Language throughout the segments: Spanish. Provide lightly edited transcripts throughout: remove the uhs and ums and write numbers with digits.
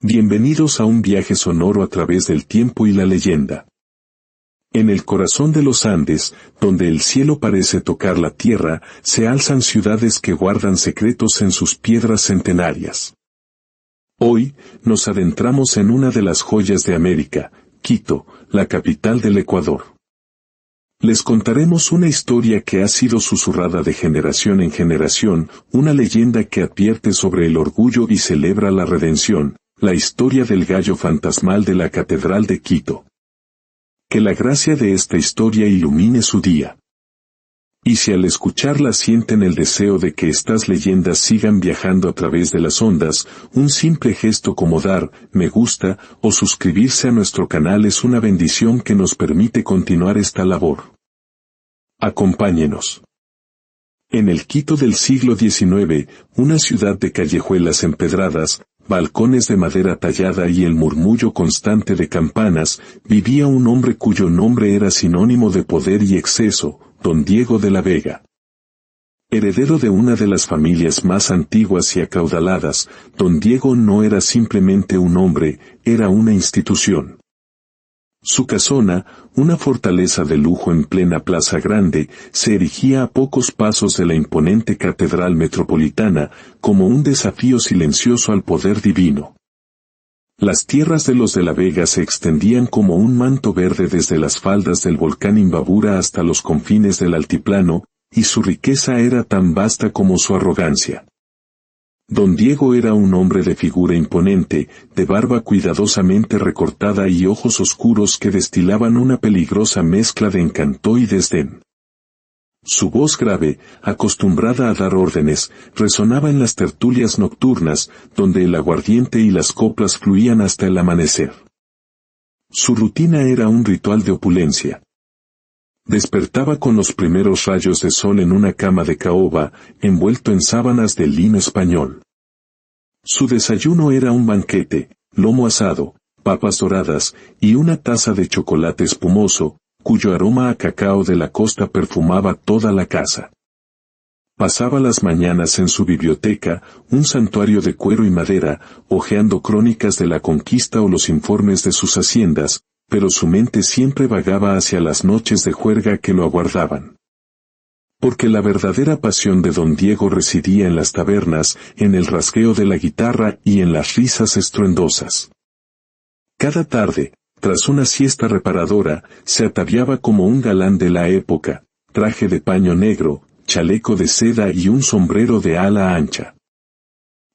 Bienvenidos a un viaje sonoro a través del tiempo y la leyenda. En el corazón de los Andes, donde el cielo parece tocar la tierra, se alzan ciudades que guardan secretos en sus piedras centenarias. Hoy, nos adentramos en una de las joyas de América, Quito, la capital del Ecuador. Les contaremos una historia que ha sido susurrada de generación en generación, una leyenda que advierte sobre el orgullo y celebra la redención, la historia del gallo fantasmal de la Catedral de Quito. Que la gracia de esta historia ilumine su día. Y si al escucharla sienten el deseo de que estas leyendas sigan viajando a través de las ondas, un simple gesto como dar me gusta o suscribirse a nuestro canal es una bendición que nos permite continuar esta labor. Acompáñenos. En el Quito del siglo XIX, una ciudad de callejuelas empedradas, balcones de madera tallada y el murmullo constante de campanas, vivía un hombre cuyo nombre era sinónimo de poder y exceso, Don Diego de la Vega. Heredero de una de las familias más antiguas y acaudaladas, Don Diego no era simplemente un hombre, era una institución. Su casona, una fortaleza de lujo en plena Plaza Grande, se erigía a pocos pasos de la imponente Catedral Metropolitana, como un desafío silencioso al poder divino. Las tierras de los de la Vega se extendían como un manto verde desde las faldas del volcán Imbabura hasta los confines del altiplano, y su riqueza era tan vasta como su arrogancia. Don Diego era un hombre de figura imponente, de barba cuidadosamente recortada y ojos oscuros que destilaban una peligrosa mezcla de encanto y desdén. Su voz grave, acostumbrada a dar órdenes, resonaba en las tertulias nocturnas, donde el aguardiente y las coplas fluían hasta el amanecer. Su rutina era un ritual de opulencia. Despertaba con los primeros rayos de sol en una cama de caoba, envuelto en sábanas de lino español. Su desayuno era un banquete, lomo asado, papas doradas, y una taza de chocolate espumoso, cuyo aroma a cacao de la costa perfumaba toda la casa. Pasaba las mañanas en su biblioteca, un santuario de cuero y madera, hojeando crónicas de la conquista o los informes de sus haciendas, pero su mente siempre vagaba hacia las noches de juerga que lo aguardaban. Porque la verdadera pasión de Don Diego residía en las tabernas, en el rasgueo de la guitarra y en las risas estruendosas. Cada tarde, tras una siesta reparadora, se ataviaba como un galán de la época, traje de paño negro, chaleco de seda y un sombrero de ala ancha.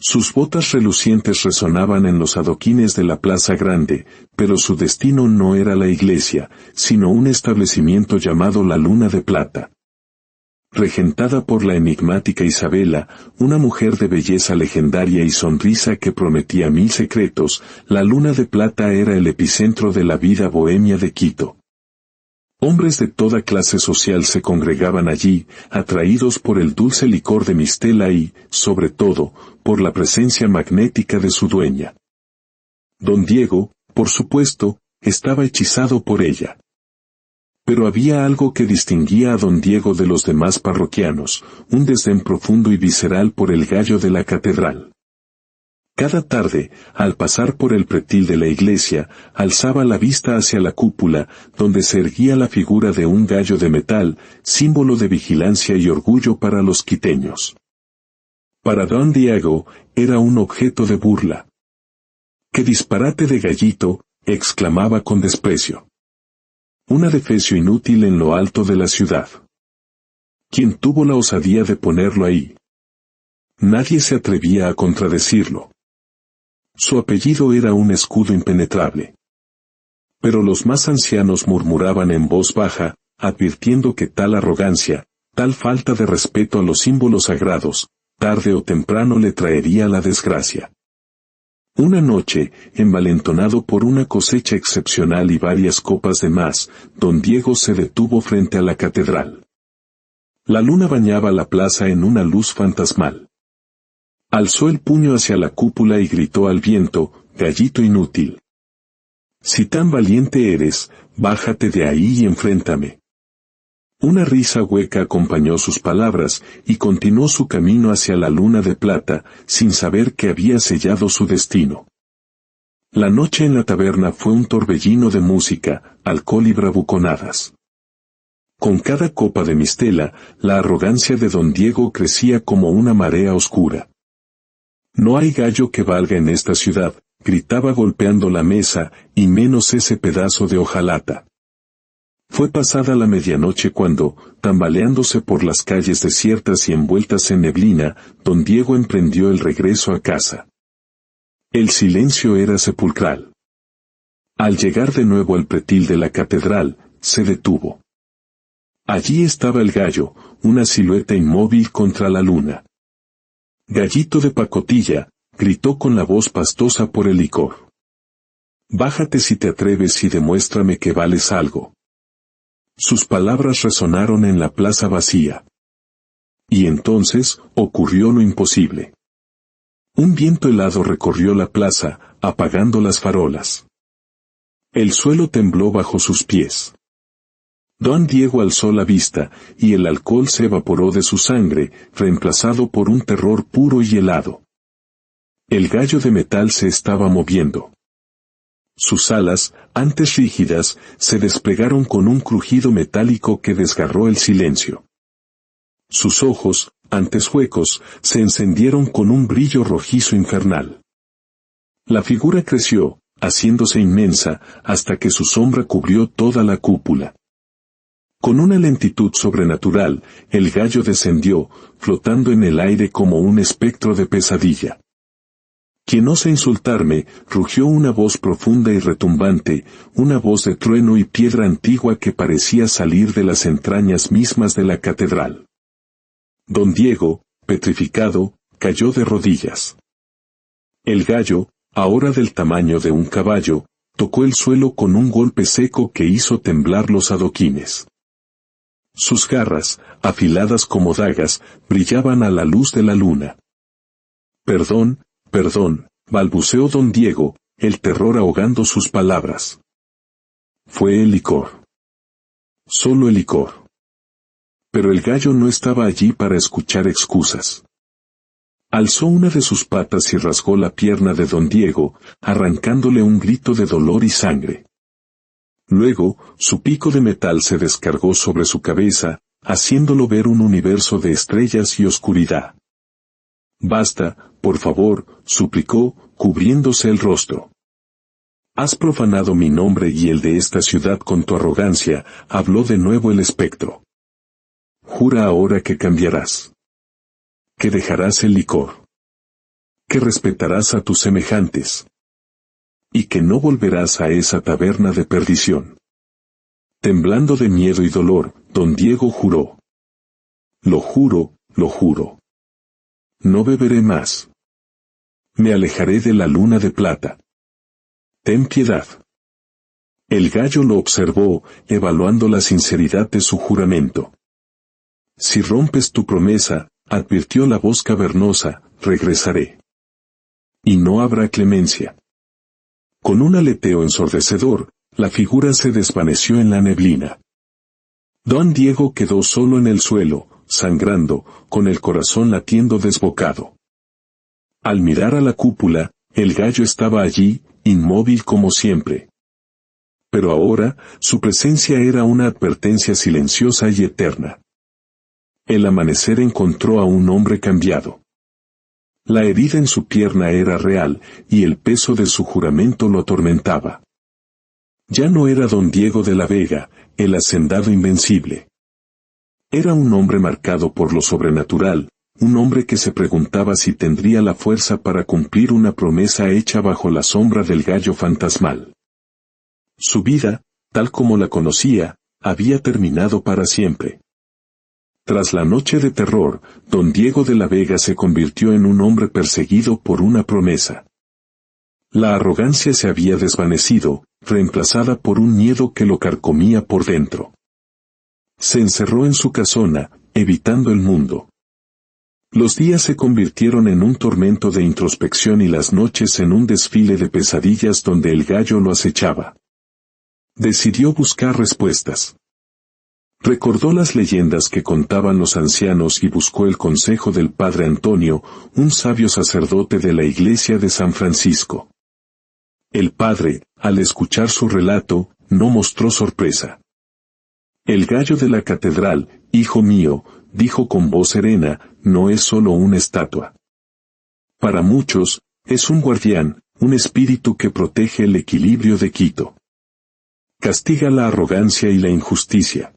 Sus botas relucientes resonaban en los adoquines de la Plaza Grande, pero su destino no era la iglesia, sino un establecimiento llamado La Luna de Plata. Regentada por la enigmática Isabela, una mujer de belleza legendaria y sonrisa que prometía 1000 secretos, La Luna de Plata era el epicentro de la vida bohemia de Quito. Hombres de toda clase social se congregaban allí, atraídos por el dulce licor de mistela y, sobre todo, por la presencia magnética de su dueña. Don Diego, por supuesto, estaba hechizado por ella. Pero había algo que distinguía a Don Diego de los demás parroquianos, un desdén profundo y visceral por el gallo de la catedral. Cada tarde, al pasar por el pretil de la iglesia, alzaba la vista hacia la cúpula, donde se erguía la figura de un gallo de metal, símbolo de vigilancia y orgullo para los quiteños. Para Don Diego, era un objeto de burla. ¡Qué disparate de gallito!, exclamaba con desprecio. Un adefesio inútil en lo alto de la ciudad. ¿Quién tuvo la osadía de ponerlo ahí? Nadie se atrevía a contradecirlo. Su apellido era un escudo impenetrable. Pero los más ancianos murmuraban en voz baja, advirtiendo que tal arrogancia, tal falta de respeto a los símbolos sagrados, tarde o temprano le traería la desgracia. Una noche, envalentonado por una cosecha excepcional y varias copas de más, Don Diego se detuvo frente a la catedral. La luna bañaba la plaza en una luz fantasmal. Alzó el puño hacia la cúpula y gritó al viento, «Gallito inútil. Si tan valiente eres, bájate de ahí y enfréntame». Una risa hueca acompañó sus palabras, y continuó su camino hacia la luna de plata, sin saber que había sellado su destino. La noche en la taberna fue un torbellino de música, alcohol y bravuconadas. Con cada copa de mistela, la arrogancia de don Diego crecía como una marea oscura. No hay gallo que valga en esta ciudad, gritaba golpeando la mesa, y menos ese pedazo de hojalata. Fue pasada la medianoche cuando, tambaleándose por las calles desiertas y envueltas en neblina, don Diego emprendió el regreso a casa. El silencio era sepulcral. Al llegar de nuevo al pretil de la catedral, se detuvo. Allí estaba el gallo, una silueta inmóvil contra la luna. Gallito de pacotilla, gritó con la voz pastosa por el licor. Bájate si te atreves y demuéstrame que vales algo. Sus palabras resonaron en la plaza vacía. Y entonces, ocurrió lo imposible. Un viento helado recorrió la plaza, apagando las farolas. El suelo tembló bajo sus pies. Don Diego alzó la vista, y el alcohol se evaporó de su sangre, reemplazado por un terror puro y helado. El gallo de metal se estaba moviendo. Sus alas, antes rígidas, se desplegaron con un crujido metálico que desgarró el silencio. Sus ojos, antes huecos, se encendieron con un brillo rojizo infernal. La figura creció, haciéndose inmensa, hasta que su sombra cubrió toda la cúpula. Con una lentitud sobrenatural, el gallo descendió, flotando en el aire como un espectro de pesadilla. Quien osa insultarme, rugió una voz profunda y retumbante, una voz de trueno y piedra antigua que parecía salir de las entrañas mismas de la catedral. Don Diego, petrificado, cayó de rodillas. El gallo, ahora del tamaño de un caballo, tocó el suelo con un golpe seco que hizo temblar los adoquines. Sus garras, afiladas como dagas, brillaban a la luz de la luna. Perdón, perdón, balbuceó don Diego, el terror ahogando sus palabras. Fue el licor. Solo el licor. Pero el gallo no estaba allí para escuchar excusas. Alzó una de sus patas y rasgó la pierna de don Diego, arrancándole un grito de dolor y sangre. Luego, su pico de metal se descargó sobre su cabeza, haciéndolo ver un universo de estrellas y oscuridad. Basta, por favor, suplicó, cubriéndose el rostro. Has profanado mi nombre y el de esta ciudad con tu arrogancia, habló de nuevo el espectro. Jura ahora que cambiarás. Que dejarás el licor. Que respetarás a tus semejantes. Y que no volverás a esa taberna de perdición. Temblando de miedo y dolor, don Diego juró. Lo juro, lo juro. No beberé más. Me alejaré de la luna de plata. Ten piedad. El gallo lo observó, evaluando la sinceridad de su juramento. Si rompes tu promesa, advirtió la voz cavernosa, regresaré. Y no habrá clemencia. Con un aleteo ensordecedor, la figura se desvaneció en la neblina. Don Diego quedó solo en el suelo, sangrando, con el corazón latiendo desbocado. Al mirar a la cúpula, el gallo estaba allí, inmóvil como siempre. Pero ahora, su presencia era una advertencia silenciosa y eterna. El amanecer encontró a un hombre cambiado. La herida en su pierna era real, y el peso de su juramento lo atormentaba. Ya no era don Diego de la Vega, el hacendado invencible. Era un hombre marcado por lo sobrenatural, un hombre que se preguntaba si tendría la fuerza para cumplir una promesa hecha bajo la sombra del gallo fantasmal. Su vida, tal como la conocía, había terminado para siempre. Tras la noche de terror, don Diego de la Vega se convirtió en un hombre perseguido por una promesa. La arrogancia se había desvanecido, reemplazada por un miedo que lo carcomía por dentro. Se encerró en su casona, evitando el mundo. Los días se convirtieron en un tormento de introspección y las noches en un desfile de pesadillas donde el gallo lo acechaba. Decidió buscar respuestas. Recordó las leyendas que contaban los ancianos y buscó el consejo del padre Antonio, un sabio sacerdote de la iglesia de San Francisco. El padre, al escuchar su relato, no mostró sorpresa. El gallo de la catedral, hijo mío, dijo con voz serena, no es solo una estatua. Para muchos, es un guardián, un espíritu que protege el equilibrio de Quito. Castiga la arrogancia y la injusticia.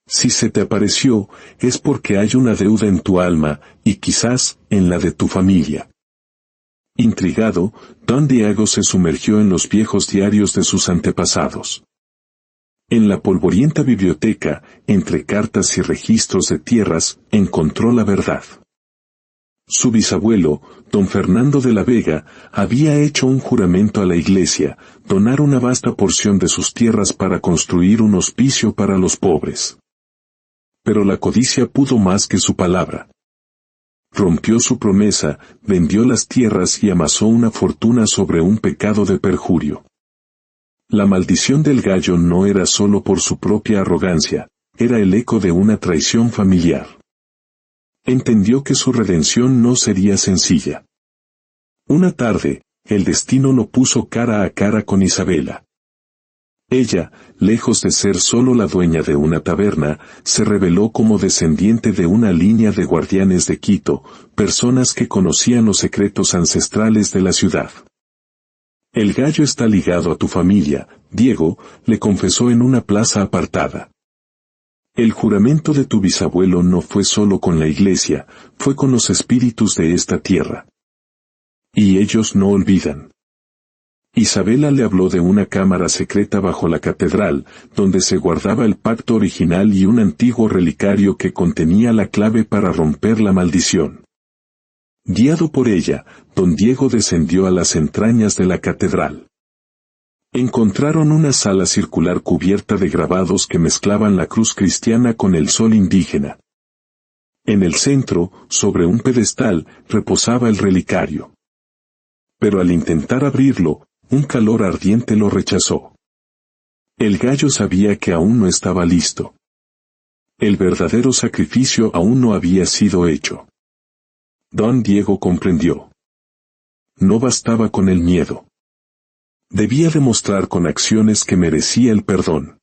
Si se te apareció, es porque hay una deuda en tu alma, y quizás, en la de tu familia. Intrigado, don Diego se sumergió en los viejos diarios de sus antepasados. En la polvorienta biblioteca, entre cartas y registros de tierras, encontró la verdad. Su bisabuelo, don Fernando de la Vega, había hecho un juramento a la iglesia, donar una vasta porción de sus tierras para construir un hospicio para los pobres. Pero la codicia pudo más que su palabra. Rompió su promesa, vendió las tierras y amasó una fortuna sobre un pecado de perjurio. La maldición del gallo no era solo por su propia arrogancia, era el eco de una traición familiar. Entendió que su redención no sería sencilla. Una tarde, el destino lo puso cara a cara con Isabela. Ella, lejos de ser solo la dueña de una taberna, se reveló como descendiente de una línea de guardianes de Quito, personas que conocían los secretos ancestrales de la ciudad. El gallo está ligado a tu familia, Diego, le confesó en una plaza apartada. El juramento de tu bisabuelo no fue solo con la iglesia, fue con los espíritus de esta tierra. Y ellos no olvidan. Isabela le habló de una cámara secreta bajo la catedral, donde se guardaba el pacto original y un antiguo relicario que contenía la clave para romper la maldición. Guiado por ella, don Diego descendió a las entrañas de la catedral. Encontraron una sala circular cubierta de grabados que mezclaban la cruz cristiana con el sol indígena. En el centro, sobre un pedestal, reposaba el relicario. Pero al intentar abrirlo, un calor ardiente lo rechazó. El gallo sabía que aún no estaba listo. El verdadero sacrificio aún no había sido hecho. Don Diego comprendió. No bastaba con el miedo. Debía demostrar con acciones que merecía el perdón.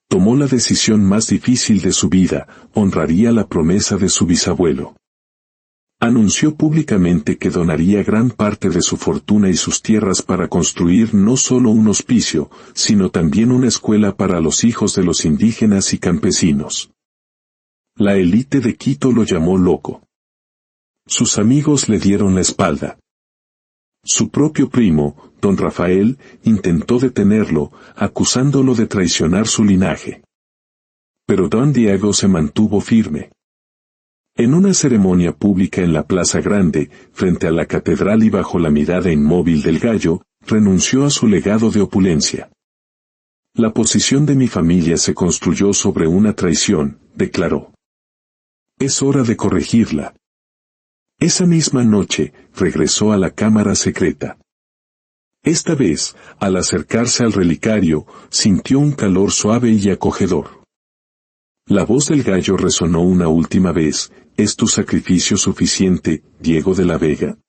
Tomó la decisión más difícil de su vida, honraría la promesa de su bisabuelo. Anunció públicamente que donaría gran parte de su fortuna y sus tierras para construir no solo un hospicio, sino también una escuela para los hijos de los indígenas y campesinos. La élite de Quito lo llamó loco. Sus amigos le dieron la espalda. Su propio primo, don Rafael, intentó detenerlo, acusándolo de traicionar su linaje. Pero don Diego se mantuvo firme. En una ceremonia pública en la Plaza Grande, frente a la catedral y bajo la mirada inmóvil del gallo, renunció a su legado de opulencia. La posición de mi familia se construyó sobre una traición, declaró. Es hora de corregirla. Esa misma noche, regresó a la cámara secreta. Esta vez, al acercarse al relicario, sintió un calor suave y acogedor. La voz del gallo resonó una última vez, ¿es tu sacrificio suficiente, Diego de la Vega?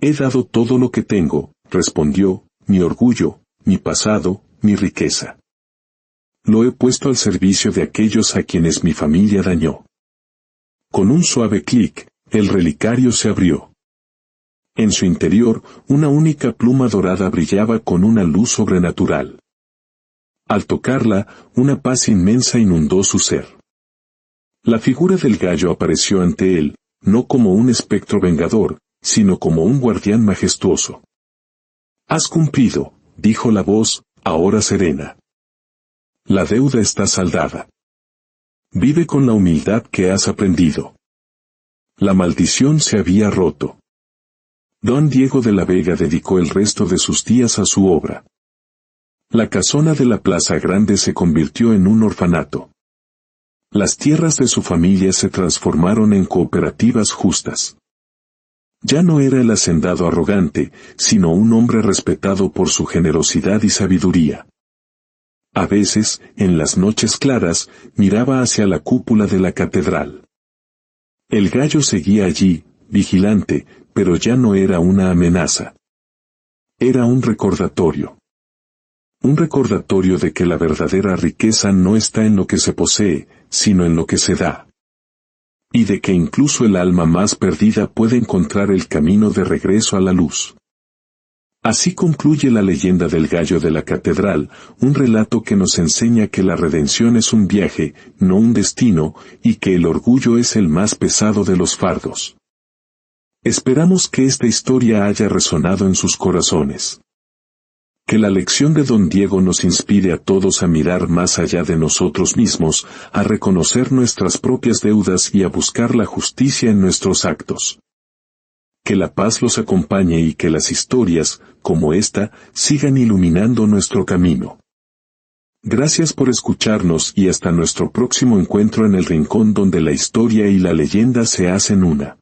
He dado todo lo que tengo, respondió, mi orgullo, mi pasado, mi riqueza. Lo he puesto al servicio de aquellos a quienes mi familia dañó. Con un suave clic, el relicario se abrió. En su interior, una única pluma dorada brillaba con una luz sobrenatural. Al tocarla, una paz inmensa inundó su ser. La figura del gallo apareció ante él, no como un espectro vengador, sino como un guardián majestuoso. Has cumplido, dijo la voz, ahora serena. La deuda está saldada. Vive con la humildad que has aprendido. La maldición se había roto. Don Diego de la Vega dedicó el resto de sus días a su obra. La casona de la Plaza Grande se convirtió en un orfanato. Las tierras de su familia se transformaron en cooperativas justas. Ya no era el hacendado arrogante, sino un hombre respetado por su generosidad y sabiduría. A veces, en las noches claras, miraba hacia la cúpula de la catedral. El gallo seguía allí, vigilante, pero ya no era una amenaza. Era un recordatorio. Un recordatorio de que la verdadera riqueza no está en lo que se posee, sino en lo que se da. Y de que incluso el alma más perdida puede encontrar el camino de regreso a la luz. Así concluye la leyenda del gallo de la catedral, un relato que nos enseña que la redención es un viaje, no un destino, y que el orgullo es el más pesado de los fardos. Esperamos que esta historia haya resonado en sus corazones. Que la lección de Don Diego nos inspire a todos a mirar más allá de nosotros mismos, a reconocer nuestras propias deudas y a buscar la justicia en nuestros actos. Que la paz los acompañe y que las historias, como esta, sigan iluminando nuestro camino. Gracias por escucharnos y hasta nuestro próximo encuentro en el rincón donde la historia y la leyenda se hacen una.